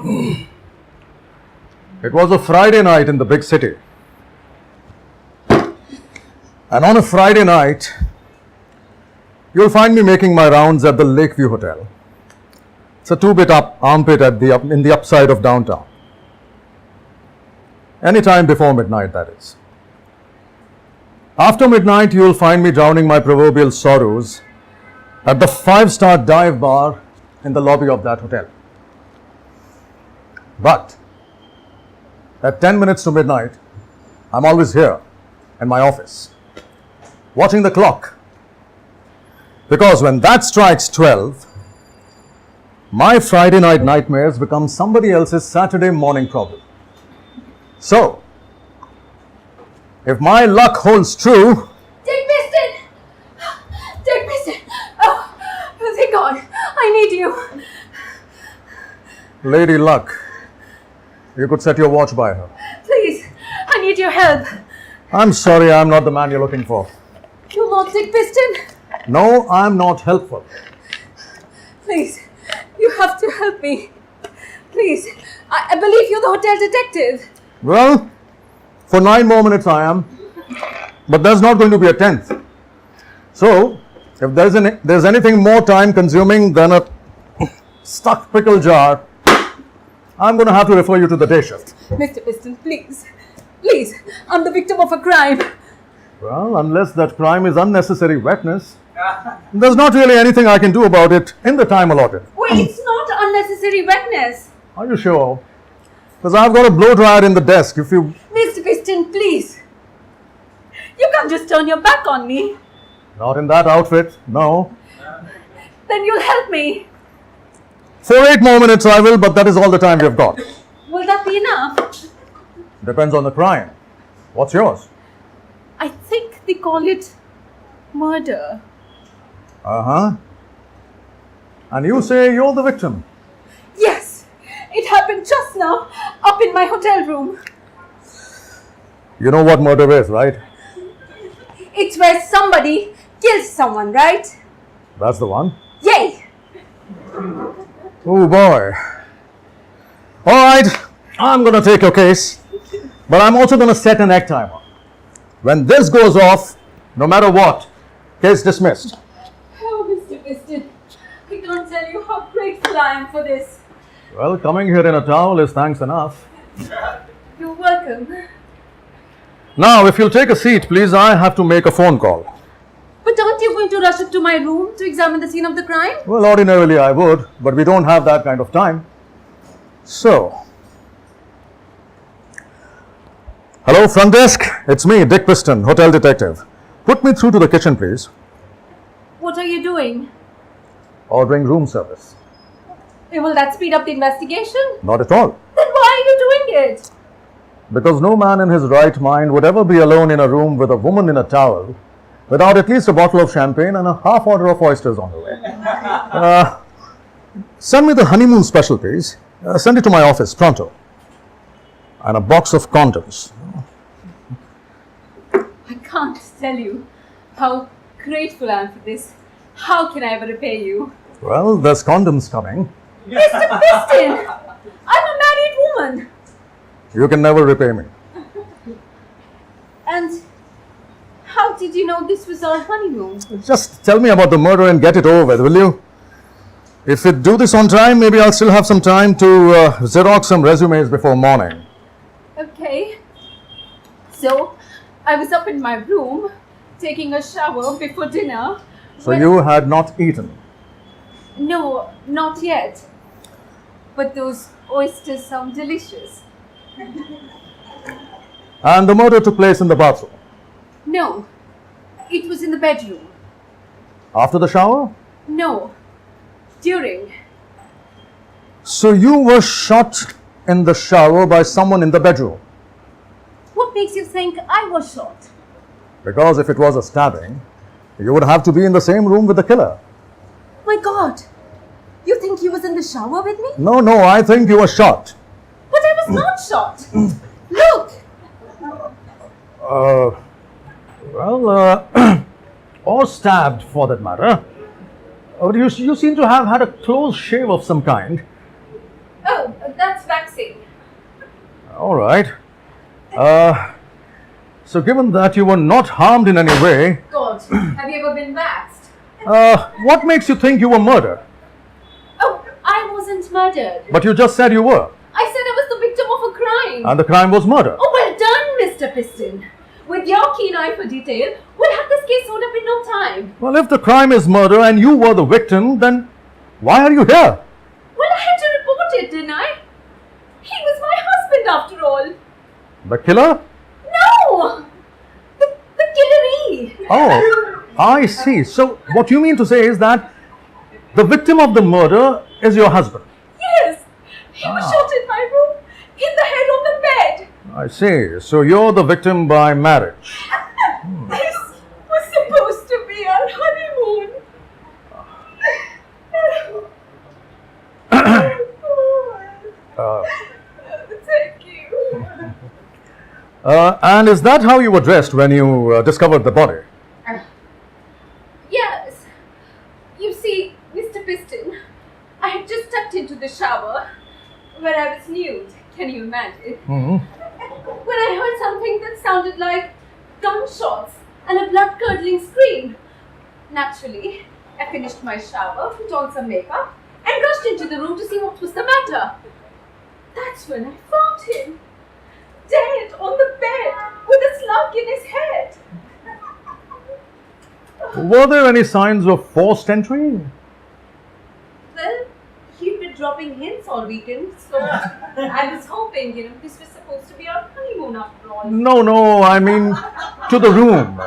It was a Friday night in the big city. And on a Friday night, you'll find me making my rounds at the Lakeview Hotel. It's a two-bit armpit in the upside of downtown. Anytime before midnight, that is. After midnight, you'll find me drowning my proverbial sorrows at the 5-star dive bar in the lobby of that hotel. But at 10 minutes to midnight, I'm always here in my office, watching the clock. Because when that strikes 12, my Friday night nightmares become somebody else's Saturday morning problem. So, if my luck holds true... Dick Piston! Dick Piston! Oh, thank God. I need you. Lady Luck, you could set your watch by her. Please, I need your help. I'm sorry, I'm not the man you're looking for. You're not Dick Piston? No, I'm not helpful. Please, you have to help me. Please, I believe you're the hotel detective. Well, for 9 more minutes I am, but there's not going to be a 10th. So, if there's anything more time consuming than a stuck pickle jar, I'm going to have to refer you to the day shift. Mr. Piston, please. Please, I'm the victim of a crime. Well, unless that crime is unnecessary wetness, there's not really anything I can do about it in the time allotted. Wait, it's not unnecessary wetness. Are you sure? Because I've got a blow dryer in the desk. If you... Mr. Piston, please. You can't just turn your back on me. Not in that outfit, no. Then you'll help me. For 8 more minutes I will, but that is all the time we've got. Will that be enough? Depends on the crime. What's yours? I think they call it murder. Uh-huh. And you say you're the victim? Yes, it happened just now, up in my hotel room. You know what murder is, right? It's where somebody kills someone, right? That's the one. Yay! Oh boy. Alright, I'm gonna take your case, but I'm also gonna set an egg timer. When this goes off, no matter what, case dismissed. Oh, Mr. Piston, I can't tell you how grateful I am for this. Well, coming here in a towel is thanks enough. You're welcome. Now, if you'll take a seat, please, I have to make a phone call. But aren't you going to rush up to my room to examine the scene of the crime? Well, ordinarily I would, but we don't have that kind of time. So, hello, front desk. It's me, Dick Piston, hotel detective. Put me through to the kitchen, please. What are you doing? Ordering room service. Will that speed up the investigation? Not at all. Then why are you doing it? Because no man in his right mind would ever be alone in a room with a woman in a towel without at least a bottle of champagne and a half order of oysters on the way. Send me the honeymoon special, please. Send it to my office, pronto. And a box of condoms. I can't tell you how grateful I am for this. How can I ever repay you? Well, there's condoms coming. Mr. Piston! I'm a married woman. You can never repay me. And how did you know this was our honeymoon? Just tell me about the murder and get it over with, will you? If we do this on time, maybe I'll still have some time to Xerox some resumes before morning. Okay. So, I was up in my room, taking a shower before dinner. So you had not eaten? No, not yet. But those oysters sound delicious. And the murder took place in the bathroom? No, it was in the bedroom. After the shower? No, during. So you were shot in the shower by someone in the bedroom? What makes you think I was shot? Because if it was a stabbing, you would have to be in the same room with the killer. My God! You think he was in the shower with me? No, I think you were shot. But I was not shot! Look! Or stabbed for that matter. You seem to have had a close shave of some kind. Oh, That's waxing. All right. So given that you were not harmed in any way, God, have you ever been waxed? what makes you think you were murdered? Oh, I wasn't murdered. But you just said you were. I said I was the victim of a crime. And the crime was murder. Oh, well done, Mr. Piston. With your keen eye for detail, we'll have this case sorted up in no time. Well, if the crime is murder and you were the victim, then why are you here? Well, I had to report it, didn't I? He was my husband after all. The killer? No! The killeree. Oh, I see. So what you mean to say is that the victim of the murder is your husband? Yes. He was shot in my room, in the head on the bed. I see. So you're the victim by marriage. This was supposed to be our honeymoon. Thank you. And is that how you were dressed when you discovered the body? Yes. You see, Mr. Piston, I had just stepped into the shower where I was nude. Can you imagine? When I heard something that sounded like gunshots and a blood-curdling scream. Naturally, I finished my shower, put on some makeup, and rushed into the room to see what was the matter. That's when I found him, dead on the bed with a slug in his head. Were there any signs of forced entry? Well, you've been dropping hints all weekend, so I was hoping, this was supposed to be our honeymoon after all. No, I mean to the room.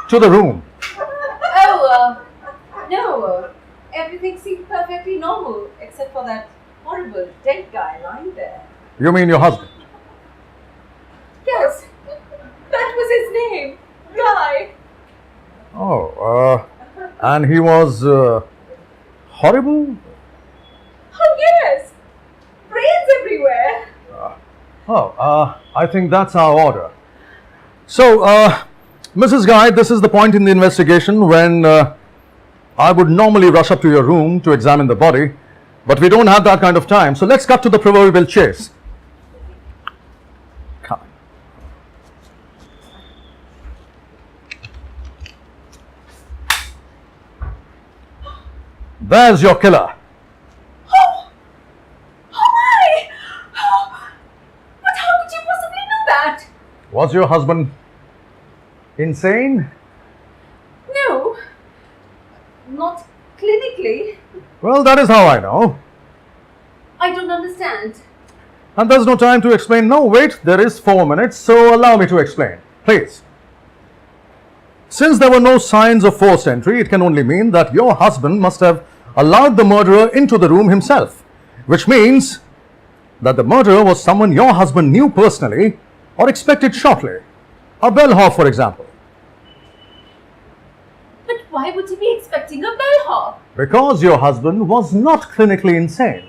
To the room. Oh, no, everything seemed perfectly normal except for that horrible dead guy lying there. You mean your husband? Yes, that was his name, Guy. Oh, and he was horrible? Oh, yes, brains everywhere. I think that's our order. So, Mrs. Guy, this is the point in the investigation when I would normally rush up to your room to examine the body, but we don't have that kind of time. So let's cut to the proverbial chase. Come. There's your killer. Oh my! But how could you possibly know that? Was your husband insane? No, not clinically. Well, that is how I know. I don't understand. And there's no time to explain. No, wait, there is 4 minutes, so allow me to explain. Please. Since there were no signs of forced entry, it can only mean that your husband must have allowed the murderer into the room himself, which means that the murderer was someone your husband knew personally or expected shortly. A bellhop, for example. But why would he be expecting a bellhop? Because your husband was not clinically insane.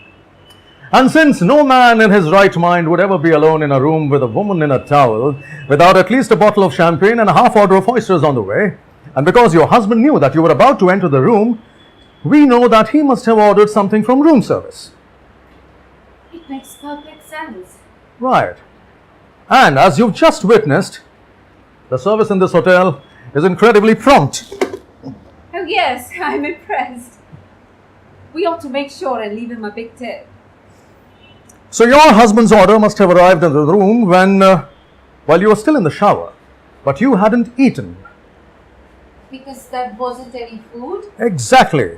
And since no man in his right mind would ever be alone in a room with a woman in a towel without at least a bottle of champagne and a half order of oysters on the way, and because your husband knew that you were about to enter the room, we know that he must have ordered something from room service. It makes perfect sense. Right. And as you've just witnessed, the service in this hotel is incredibly prompt. Oh yes, I'm impressed. We ought to make sure and leave him a big tip. So your husband's order must have arrived in the room while you were still in the shower, but you hadn't eaten. Because there wasn't any food? Exactly.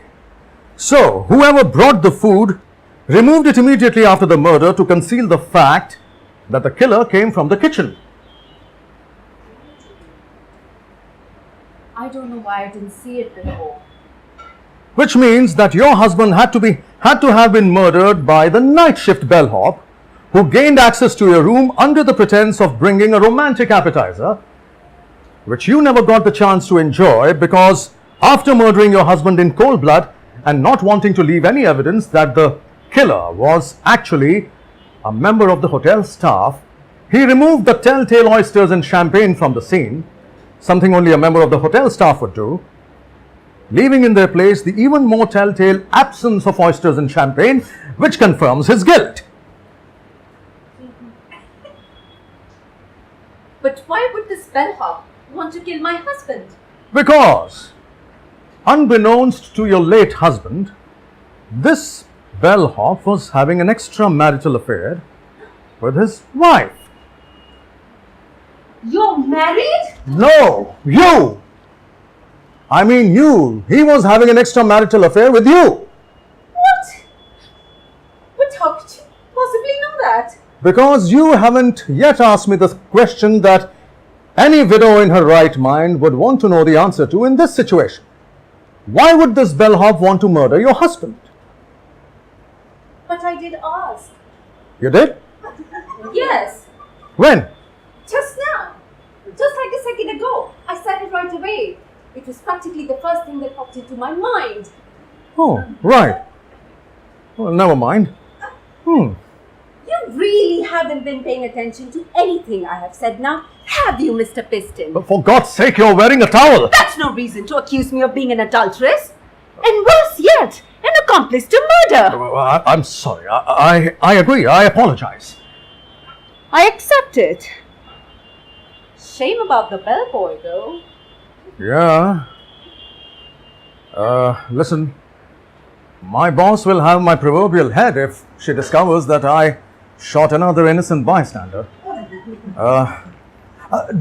So whoever brought the food removed it immediately after the murder to conceal the fact that the killer came from the kitchen. I don't know why I didn't see it before. Which means that your husband had to have been murdered by the night shift bellhop who gained access to your room under the pretense of bringing a romantic appetizer, which you never got the chance to enjoy because after murdering your husband in cold blood and not wanting to leave any evidence that the killer was actually a member of the hotel staff, he removed the telltale oysters and champagne from the scene, something only a member of the hotel staff would do, leaving in their place the even more telltale absence of oysters and champagne, which confirms his guilt. why would this bellhop want to kill my husband? Because, unbeknownst to your late husband, this bellhop was having an extramarital affair with his wife. You're married? No, you! I mean you. He was having an extramarital affair with you. What? But how could you possibly know that? Because you haven't yet asked me the question that any widow in her right mind would want to know the answer to in this situation. Why would this bellhop want to murder your husband? But I did ask. You did? Yes, When? just now. Just like a second ago. I said it right away. It was practically the first thing that popped into my mind. Oh, right. Well, never mind. You really haven't been paying attention to anything I have said now, have you, Mr. Piston? But for God's sake, you're wearing a towel. That's no reason to accuse me of being an adulteress. And worse yet, an accomplice to murder. I'm sorry. I agree. I apologize. I accept it. Shame about the bellboy, though. Yeah. Listen. My boss will have my proverbial head if she discovers that I shot another innocent bystander.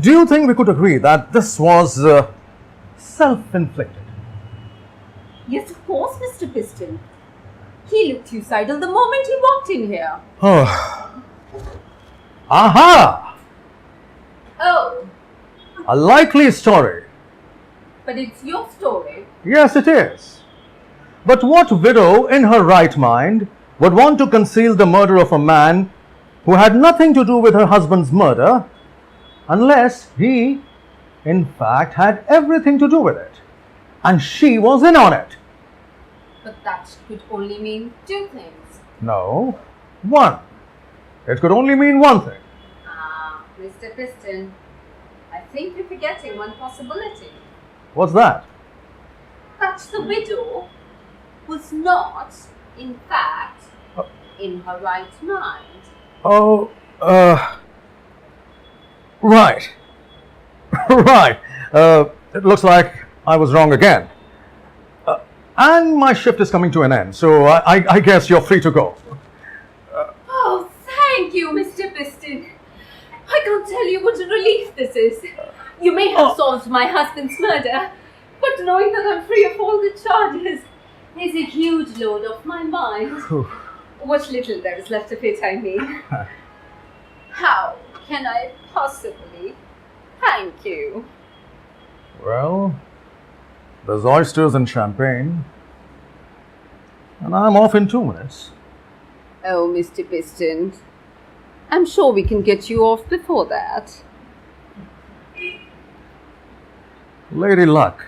Do you think we could agree that this was self-inflicted? Yes, of course, Mr. Piston. He looked suicidal the moment he walked in here. Oh. Aha! Oh, A likely story. but it's your story. Yes, it is. But what widow in her right mind would want to conceal the murder of a man who had nothing to do with her husband's murder unless he, in fact, had everything to do with it and she was in on it? But that could only mean two things. No, one. It could only mean one thing. Mr. Piston, I think you're forgetting one possibility. What's that? That the widow was not, in fact, in her right mind. Oh, right. Right. It looks like I was wrong again. And my shift is coming to an end, so I guess you're free to go. Oh, thank you, Mr. Piston. I can't tell you what a relief this is. You may have solved my husband's murder, but knowing that I'm free of all the charges is a huge load off my mind. What little there is left of it, I mean. How can I possibly thank you? Well, there's oysters and champagne, and I'm off in 2 minutes. Oh, Mr. Piston, I'm sure we can get you off before that. Lady Luck.